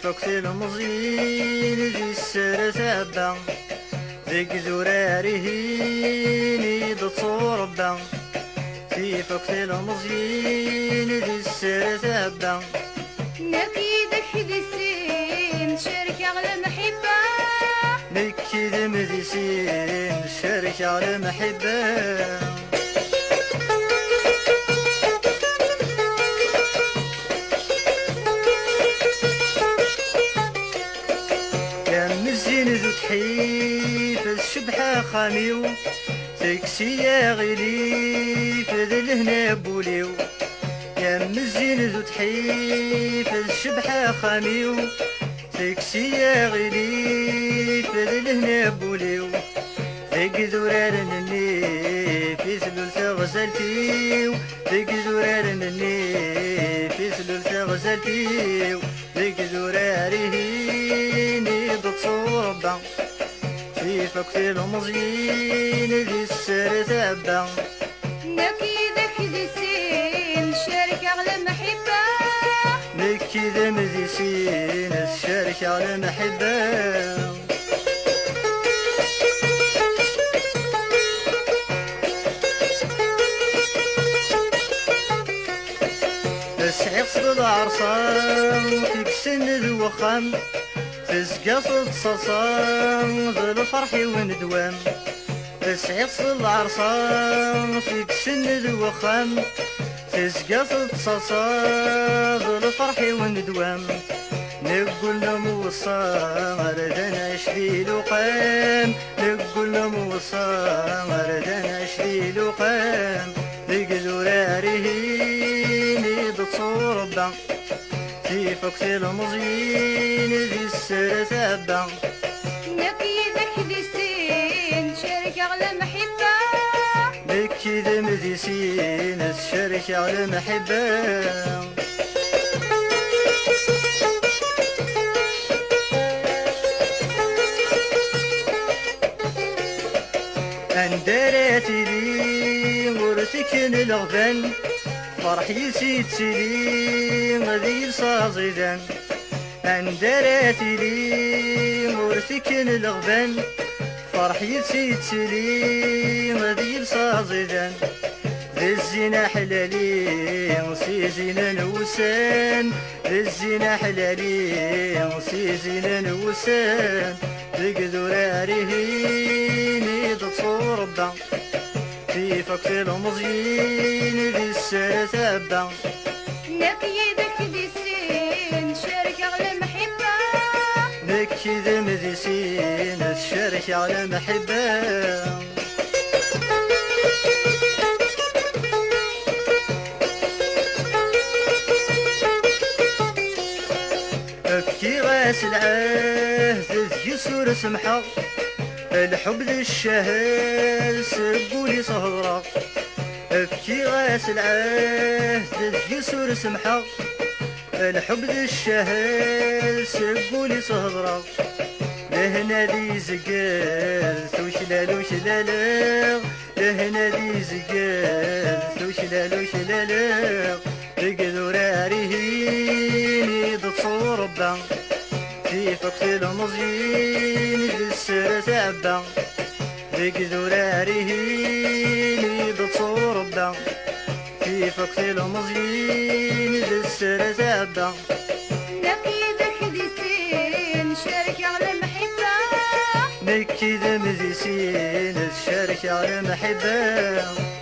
فوقتي المزين ذي السر ثابا ذيك ذراره نيد صوربا في فوقتي المزين ذي السر ثابا نكيدك ذي السين شركة على محبة نكيد مذيسين شركة على محبة ذو تحيف الشبحة خاميو تكسي يا غلي فذل هنا بوليو يا مزين ذو تحيف الشبحة خاميو تكسي يا غلي فذل هنا بوليو ذيك ذرار نني في ثلث غزلتيو ذيك ذرار نني في ثلث غزلتيو ذيك ذراره صوربا في فوقتي المزين ذي السر ثابا نكيدك ذي السين شركة على محبة نكيد مذيسين الشركة على محبة تسعي صد عرصان فيك سن ذو وخام تسقط صصام ذو الفرح وندوام تسعي صد عرصان فيك سن ذو وخام تسقط صصام ذو الفرح وندوام نقول لهم وصام ردنا عشري لقام نقول لهم وصام ردنا عشري لقام ذيك ذراره نيد صوربا في فوقتي المزين ذي السر ثابا نكيدك ذي السين شركة على محبة نكيد مذيسين الشركة على محبة اندريتي لي ورثكن الغبن فرح يسيد سليم ذي صازيدان اندريتي لي ورثكن الغبن فرح يسيد سليم ذي صازيدان ذي الزنا حلالي وسي زينا نوسان ذي الزنا حلالي وسي زينا نوسان ذيك ذراره نيد صوربا في فوقتي المزين ذي السر ثابا نكيدك ذي السين شركة على محبة نكيد مذيسين الشركة على محبة ابكي غاس العهد يسور سمحة الحب ذي الشهر سبولي صهرة ابكي غاس العهد يسور سمحة الحب ذي الشهر سبولي صهرة لهنا ذي زقال وشلال وشلالغ لهنا ذي زقال وشلال وشلالغ ذيك ذراره نيد صوربا في فوقتي المزين ذي السر ثابا ذيك ذراره نيد صوربا في فوقتي المزين ذي السر ثابا نكيدك ذي السين شركة على محبة نكيد مذيسين الشركة على محبة